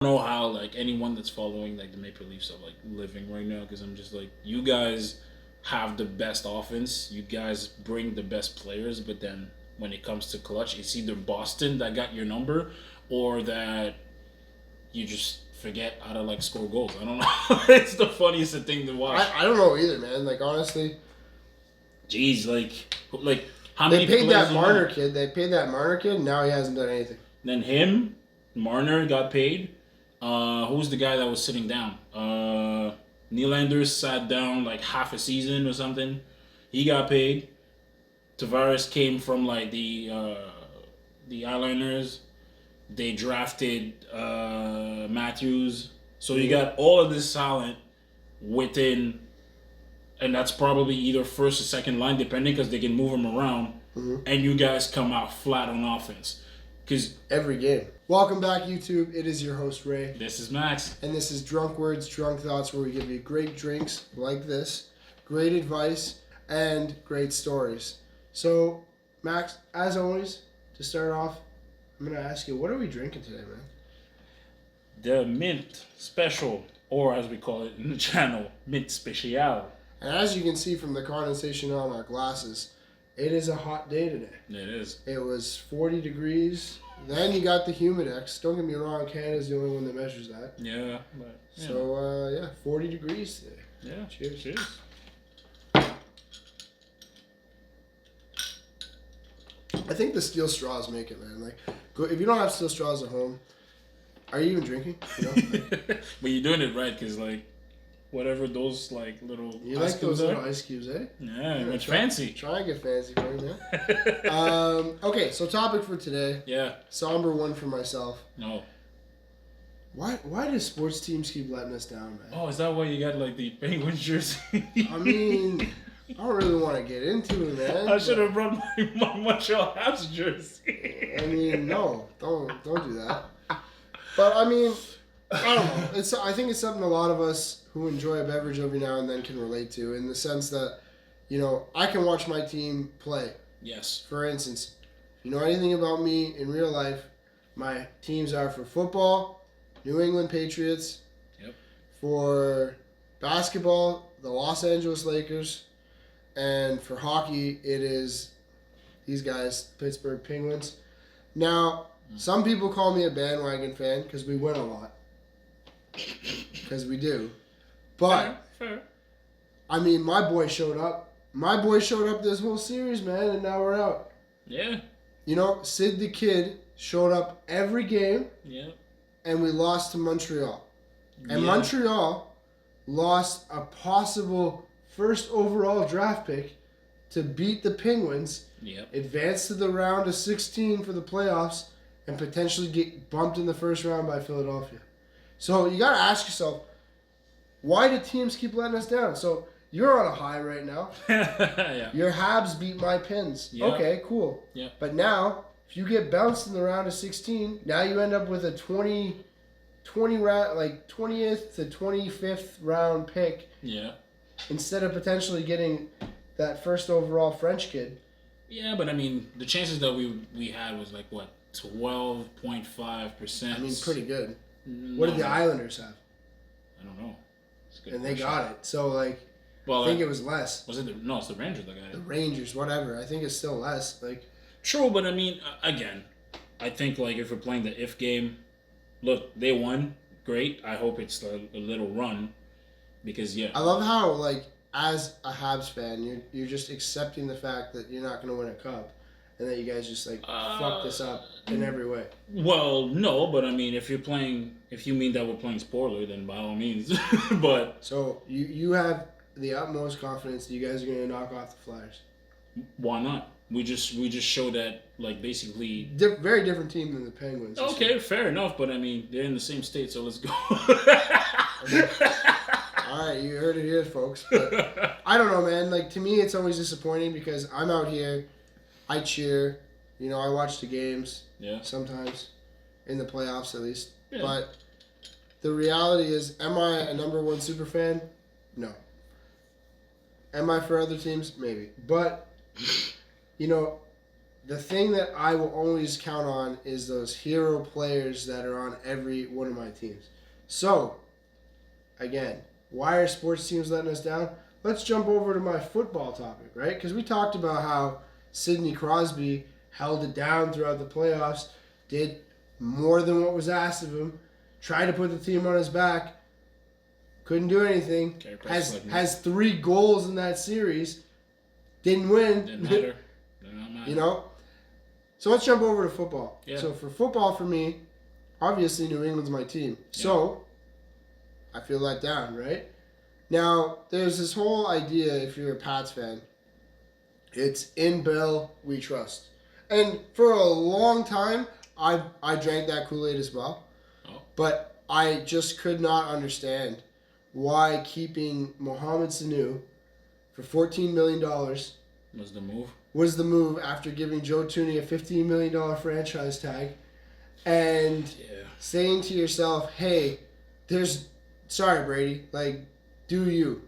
know how like anyone that's following like the Maple Leafs are like living right now because I'm just like you guys have the best offense, you guys bring the best players, but then when it comes to clutch, it's either Boston that got your number or that you just forget how to like score goals. I don't know. It's the funniest thing to watch. I don't know either, man. Like honestly, Jeez, like how they many paid players that you Marner know? kid. They paid that Marner kid. And now he hasn't done anything. Then him, Marner got paid. Who's the guy that was sitting down? Nylander sat down like half a season or something. He got paid. Tavares came from like the Islanders. They drafted Matthews. So you got all of this talent within, and that's probably either first or second line, depending, because they can move them around. Mm-hmm. And you guys come out flat on offense. Because every game. Welcome back, YouTube. It is your host, Ray. This is Max. And this is Drunk Words, Drunk Thoughts, where we give you great drinks like this, great advice, and great stories. So, Max, as always, to start off, I'm going to ask you, what are we drinking today, man? The Mint Special, or as we call it in the channel, Mint Special. And as you can see from the condensation on our glasses, it is a hot day today. It is. It was 40 degrees. Then you got the humidex. Don't get me wrong, Canada's the only one that measures that. Yeah. But, so, 40 degrees today. Yeah. Cheers. Cheers. I think the steel straws make it, man. Like, if you don't have steel straws at home, are you even drinking? You know? But you're doing it right, because, like, whatever those, like, little you ice like those cubes little are. ice cubes, eh? Yeah, much fancy. Try and get fancy for you, man. Okay, so topic for today. Yeah. Somber one for myself. No. Why do sports teams keep letting us down, man? Oh, is that why you got, like, the Penguins jersey? I mean, I don't really want to get into it, man. I should have brought my Montreal Habs jersey. I mean, no, don't do that. But I mean, I don't know. I think it's something a lot of us who enjoy a beverage every now and then can relate to, in the sense that, you know, I can watch my team play. Yes. For instance, if you know anything about me in real life, my teams are for football, New England Patriots. Yep. For basketball, the Los Angeles Lakers. And for hockey, it is these guys, Pittsburgh Penguins. Now, some people call me a bandwagon fan because we win a lot. Because we do. But, Fair. I mean, my boy showed up. My boy showed up this whole series, man, and now we're out. Yeah. You know, Sid the Kid showed up every game. Yeah. And we lost to Montreal. And Yeah. Montreal lost a possible first overall draft pick to beat the Penguins, Yep. advance to the round of 16 for the playoffs, and potentially get bumped in the first round by Philadelphia. So you got to ask yourself, why do teams keep letting us down? So you're on a high right now. Yeah. Your Habs beat my Pens. Yep. Okay, cool. Yep. But now, if you get bounced in the round of 16, now you end up with a 20 round, like 20th to 25th round pick. Yeah. Instead of potentially getting that first overall French kid. Yeah, but I mean, the chances that we had was like what, 12.5%. I mean, pretty good. No, What did the Islanders have? I don't know. It's a good And they question. got it. So, like, Well, I think it was less. Was it no? It's the Rangers that got The it. Rangers, whatever. I think it's still less. Like, True, but I mean, again, I think like if we're playing the if game, look, they won. Great. I hope it's a little run, because yeah. I love how, like, as a Habs fan, you're just accepting the fact that you're not going to win a cup, and that you guys just like fuck this up in every way. Well, no, but I mean, if you mean that we're playing spoiler, then by all means. But So you have the utmost confidence that you guys are going to knock off the Flyers. why not? We just show that, like, basically. Very different team than the Penguins. Okay, fair enough, but I mean, they're in the same state, so let's go. All right, you heard it here, folks. But I don't know, man. Like, to me, it's always disappointing because I'm out here, I cheer, you know, I watch the games. Yeah. Sometimes, in the playoffs at least. Yeah. But the reality is, am I a number one super fan? No. Am I for other teams? Maybe. But, you know, the thing that I will always count on is those hero players that are on every one of my teams. So, again, why are sports teams letting us down? Let's jump over to my football topic, right? Because we talked about how Sidney Crosby held it down throughout the playoffs, did more than what was asked of him, tried to put the team on his back, couldn't do anything, has 3 goals in that series, didn't win. Didn't matter. Did not matter. You know? So let's jump over to football. Yeah. So for football, for me, obviously New England's my team. Yeah. So I feel let down, right? Now, there's this whole idea, if you're a Pats fan, it's in Bill, we trust. And for a long time, I drank that Kool-Aid as well. Oh. But I just could not understand why keeping Mohamed Sanu for $14 million was the move after giving Joe Tooney a $15 million franchise tag and saying to yourself, hey, sorry, Brady, like, do you?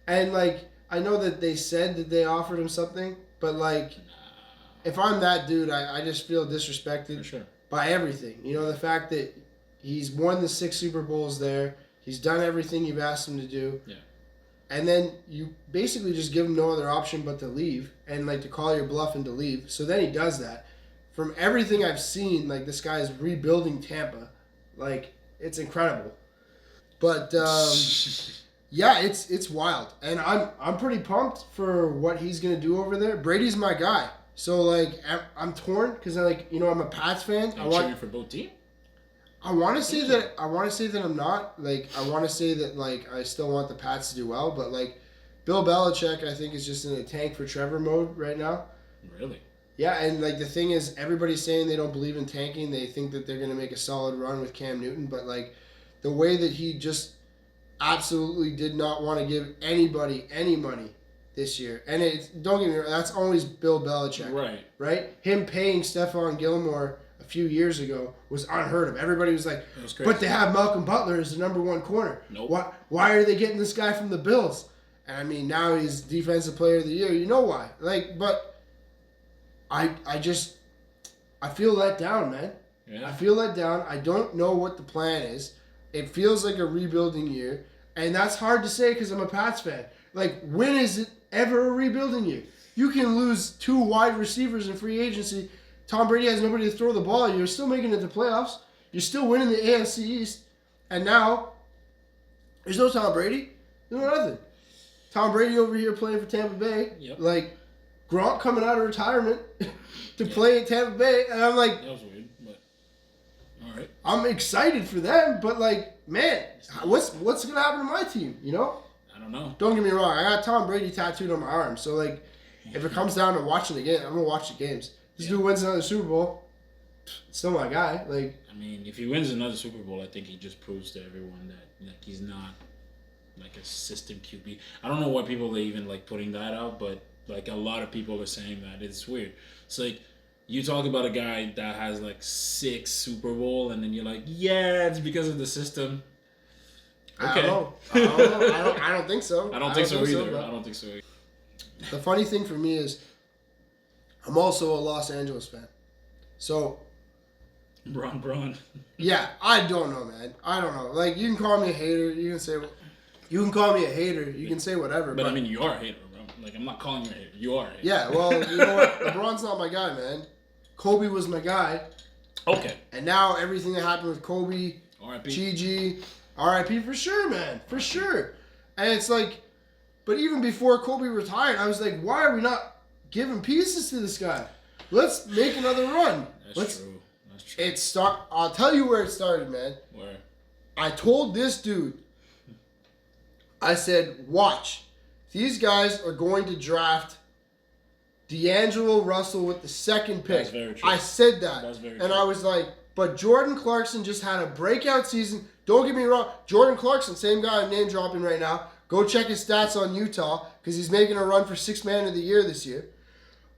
And, like, I know that they said that they offered him something, but, like, if I'm that dude, I just feel disrespected by everything. You know, the fact that he's won the 6 Super Bowls there, he's done everything you've asked him to do. Yeah. And then you basically just give him no other option but to leave and, like, to call your bluff and to leave. So then he does that. From everything I've seen, like, this guy is rebuilding Tampa. Like, it's incredible. But, yeah, it's wild. And I'm pretty pumped for what he's going to do over there. Brady's my guy. So, like, I'm torn because, like, you know, I'm a Pats fan. I'm cheering for both teams. I want to say that I'm not. Like, I want to say that, like, I still want the Pats to do well, but, like, Bill Belichick, I think, is just in a tank for Trevor mode right now. Really? Yeah, and, like, the thing is, everybody's saying they don't believe in tanking. They think that they're going to make a solid run with Cam Newton, but, like, the way that he just absolutely did not want to give anybody any money this year. And don't get me wrong, that's always Bill Belichick. Right? Him paying Stephon Gilmore a few years ago was unheard of. Everybody was like, but they have Malcolm Butler as the number 1 corner. Nope. Why are they getting this guy from the Bills? And I mean, now he's Defensive Player of the Year. You know why. Like, but I feel let down, man. Yeah. I feel let down. I don't know what the plan is. It feels like a rebuilding year. And that's hard to say because I'm a Pats fan. Like, when is it ever a rebuilding year? You can lose 2 wide receivers in free agency. Tom Brady has nobody to throw the ball. You're still making it to playoffs. You're still winning the AFC East. And now, there's no Tom Brady. There's no nothing. Tom Brady over here playing for Tampa Bay. Yep. Like, Gronk coming out of retirement to play at Tampa Bay. And I'm like... That was weird, but... All right. I'm excited for them, but, like, man, what's going to happen to my team, you know? I don't know. Don't get me wrong. I got Tom Brady tattooed on my arm. So, like, if it comes down to watching the game, I'm going to watch the games. This dude wins another Super Bowl. Still my guy. Like, I mean, if he wins another Super Bowl, I think he just proves to everyone that, like, he's not, like, a system QB. I don't know why people are even, like, putting that out, but, like, a lot of people are saying that. It's weird. It's like, you talk about a guy that has, like, 6 Super Bowl, and then you're like, yeah, it's because of the system. Okay. I don't know. I don't think so. I don't think so either. The funny thing for me is I'm also a Los Angeles fan. So... Braun. Yeah, I don't know, man. I don't know. Like, you can call me a hater. You can say... You can call me a hater. You can say whatever. But I mean, you are a hater, bro. Like, I'm not calling you a hater. You are a hater. Yeah, well, you know what? LeBron's not my guy, man. Kobe was my guy. Okay. And now everything that happened with Kobe, R.I.P. Gigi, R.I.P. for sure, man. For sure. And it's like... But even before Kobe retired, I was like, why are we not giving pieces to this guy? Let's make another run. That's true. I'll tell you where it started, man. Where? I told this dude, I said, watch. These guys are going to draft D'Angelo Russell with the 2nd pick. That's very true. I said that. That's very and true. I was like, but Jordan Clarkson just had a breakout season. Don't get me wrong. Jordan Clarkson, same guy I'm name dropping right now. Go check his stats on Utah because he's making a run for 6th man of the year this year.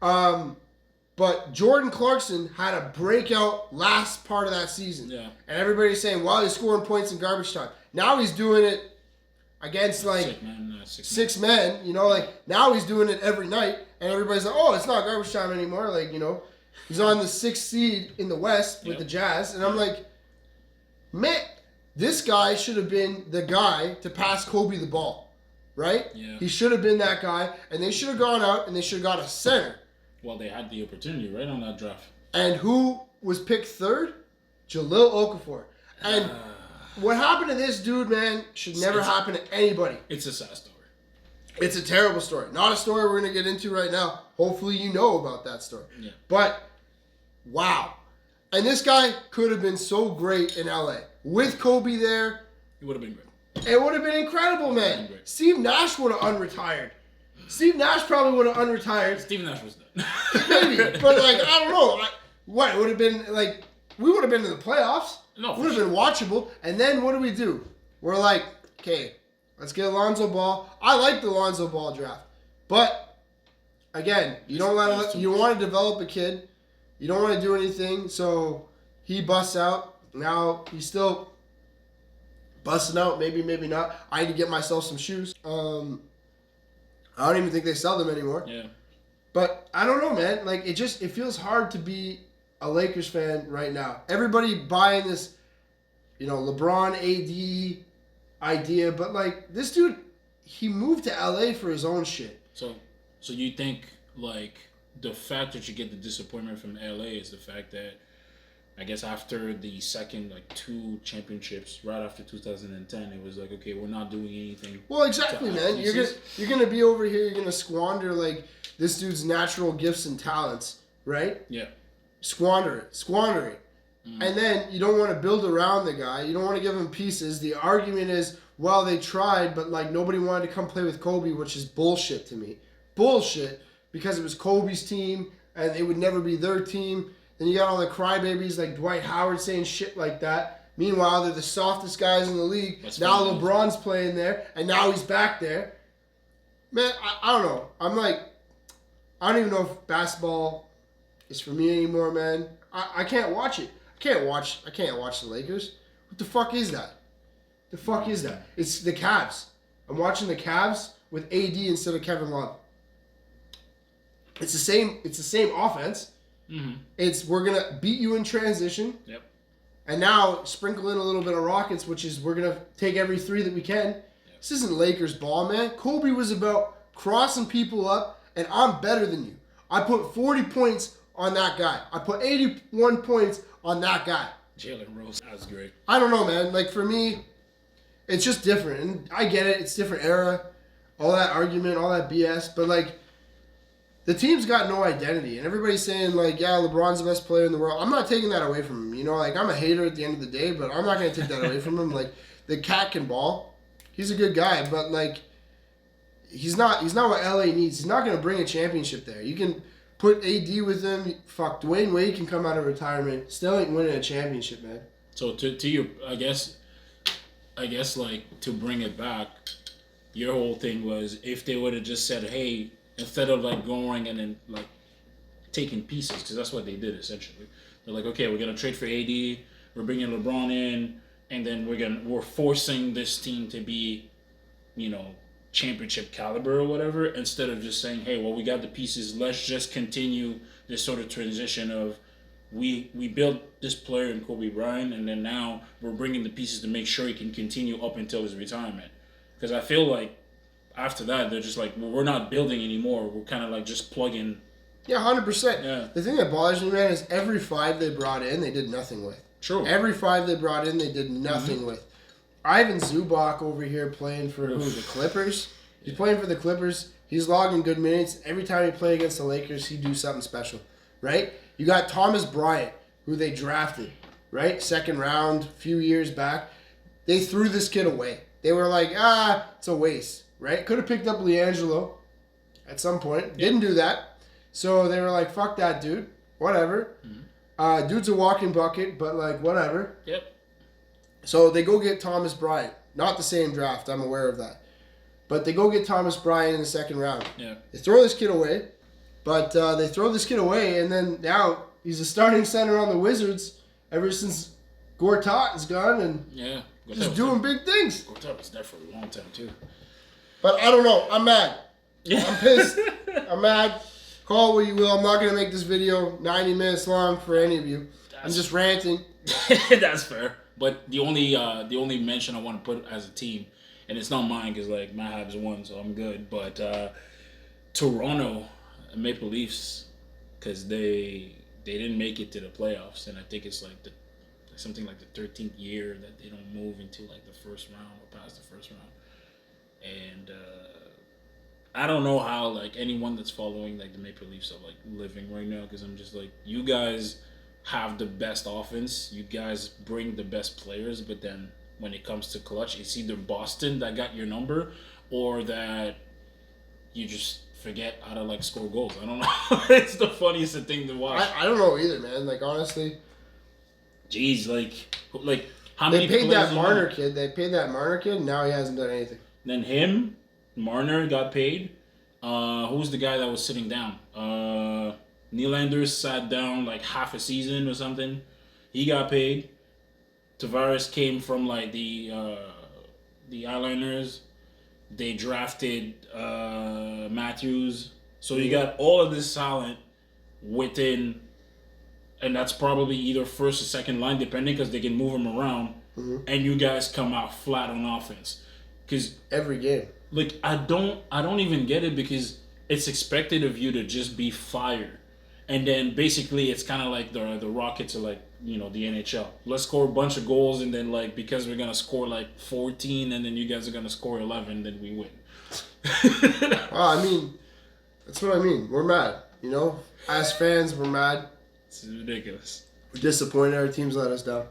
But Jordan Clarkson had a breakout last part of that season. Yeah. And everybody's saying, well, he's scoring points in garbage time. Now he's doing it against, like, 6 men. You know, like, now he's doing it every night. and everybody's like, oh, it's not garbage time anymore. Like, he's on the 6th seed in the West with the Jazz, and I'm like, man, this guy should have been the guy to pass Kobe the ball, right? Yeah. He should have been that guy, and they should have gone out and they should have got a center. Well, they had the opportunity right on that draft. And who was picked 3rd? Jalil Okafor. And what happened to this dude, man, should never happen to anybody. It's a sad story. It's a terrible story. Not a story we're going to get into right now. Hopefully you know about that story. Yeah. But, wow. And this guy could have been so great in LA. With Kobe there. It would have been great. It would have been incredible, man. Steve Nash would have unretired. Steve Nash probably would have unretired. Steve Nash was done. Maybe. But, like, I don't know. What? It would have been, like, we would have been in the playoffs. No, would have been watchable. And then what do? We're like, okay, let's get Alonzo Ball. I like the Alonzo Ball draft. But, again, you want to develop a kid. You don't want to do anything. So, he busts out. Now, he's still busting out. Maybe not. I need to get myself some shoes. I don't even think they sell them anymore. Yeah. But I don't know, man. Like, it feels hard to be a Lakers fan right now. Everybody buying this, LeBron AD idea. But, like, this dude, he moved to LA for his own shit. So you think, like, the fact that you get the disappointment from LA is the fact that, I guess after the second, 2 championships, right after 2010, it was like, okay, we're not doing anything. Well, exactly, man. You're gonna be over here. You're gonna squander this dude's natural gifts and talents, right? Yeah. Squander it. Mm. And then you don't want to build around the guy. You don't want to give him pieces. The argument is, well, they tried, but nobody wanted to come play with Kobe, which is bullshit to me. Bullshit, because it was Kobe's team and it would never be their team. Then you got all the crybabies like Dwight Howard saying shit like that. Meanwhile, they're the softest guys in the league. Now LeBron's playing there, and now he's back there. Man, I don't know. I don't even know if basketball is for me anymore, man. I can't watch it. I can't watch the Lakers. What the fuck is that? It's the Cavs. I'm watching the Cavs with AD instead of Kevin Love. It's the same offense. Mm-hmm. We're gonna beat you in transition. Yep. And now sprinkle in a little bit of Rockets, which is we're gonna take every 3 that we can. Yep. This isn't Lakers ball, man. Kobe was about crossing people up, and I'm better than you. I put 40 points on that guy. I put 81 points on that guy. Jalen Rose, that was great. I don't know, man. For me, it's just different, and I get it. It's different era, all that argument, all that BS, but the team's got no identity, and everybody's saying, yeah, LeBron's the best player in the world. I'm not taking that away from him. I'm a hater at the end of the day, but I'm not going to take that away from him. The cat can ball. He's a good guy, but, he's not what LA needs. He's not going to bring a championship there. You can put AD with him. Fuck, Dwayne Wade can come out of retirement. Still ain't winning a championship, man. So, to you, I guess, to bring it back, your whole thing was if they would have just said, hey, instead of going and then taking pieces, because that's what they did essentially. They're like, okay, we're gonna trade for AD, we're bringing LeBron in, and then we're forcing this team to be, championship caliber or whatever. Instead of just saying, hey, well, we got the pieces, let's just continue this sort of transition of we built this player in Kobe Bryant, and then now we're bringing the pieces to make sure he can continue up until his retirement. Because I feel like after that, they're just well, we're not building anymore. We're kind of just plugging. Yeah, 100%. Yeah. The thing that bothers me, man, is every 5 they brought in, they did nothing with. True. Every 5 they brought in, they did nothing with. Ivan Zubac over here playing for the Clippers. He's playing for the Clippers. He's logging good minutes. Every time he play against the Lakers, he do something special, right? You got Thomas Bryant, who they drafted, right? 2nd round, a few years back. They threw this kid away. They were like, it's a waste. Right? Could have picked up LiAngelo at some point. Yep. Didn't do that. So they were like, fuck that dude. Whatever. Mm-hmm. Dude's a walking bucket, but whatever. Yep. So they go get Thomas Bryant. Not the same draft. I'm aware of that. But they go get Thomas Bryant in the 2nd round. Yeah. They throw this kid away. But they throw this kid away, and then now he's a starting center on the Wizards ever since Gortat is gone, and just doing big things. Gortat was there for a long time, too. But I don't know. I'm mad. I'm pissed. I'm mad. Call it what you will. I'm not going to make this video 90 minutes long for any of you. I'm just ranting. That's fair. But the only mention I want to put as a team, and it's not mine because like my Habs won, so I'm good. But Toronto Maple Leafs, because they didn't make it to the playoffs, and I think it's like something like the 13th year that they don't move into like the first round or past the first round, and I don't know how like anyone that's following like the Maple Leafs are like living right now, because I'm just like, you guys have the best offense, you guys bring the best players, but then when it comes to clutch, it's either Boston that got your number or that you just forget how to like score goals. I don't know. It's the funniest thing to watch. I don't know either, man. Like, honestly. Jeez, like how many They paid that players Marner kid. They paid that Marner kid, and now he hasn't done anything. Then him, Marner got paid. Who's the guy that was sitting down? Nylander sat down like half a season or something. He got paid. Tavares came from like the Islanders. They drafted Matthews. So you got all of this talent within, and that's probably either first or second line, depending, because they can move them around. Mm-hmm. And you guys come out flat on offense, because every game. Like I don't even get it, because it's expected of you to just be fire, and then basically it's kind of like the Rockets are like, the NHL. Let's score a bunch of goals, and then like because we're gonna score like 14, and then you guys are gonna score 11, then we win. Well, I mean, that's what I mean. We're mad, As fans, we're mad. It's ridiculous. We're disappointed our teams let us down.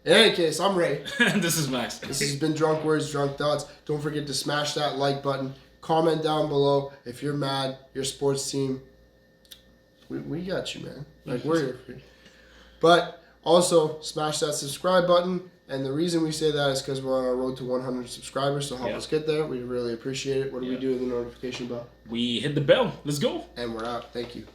In any case, I'm Ray. This is Max. This has been Drunk Words, Drunk Thoughts. Don't forget to smash that like button. Comment down below if you're mad, your sports team. We got you, man. Like, we're here for you. But also, smash that subscribe button. And the reason we say that is because we're on our road to 100 subscribers. So help us get there. We really appreciate it. What do we do with the notification bell? We hit the bell. Let's go. And we're out. Thank you.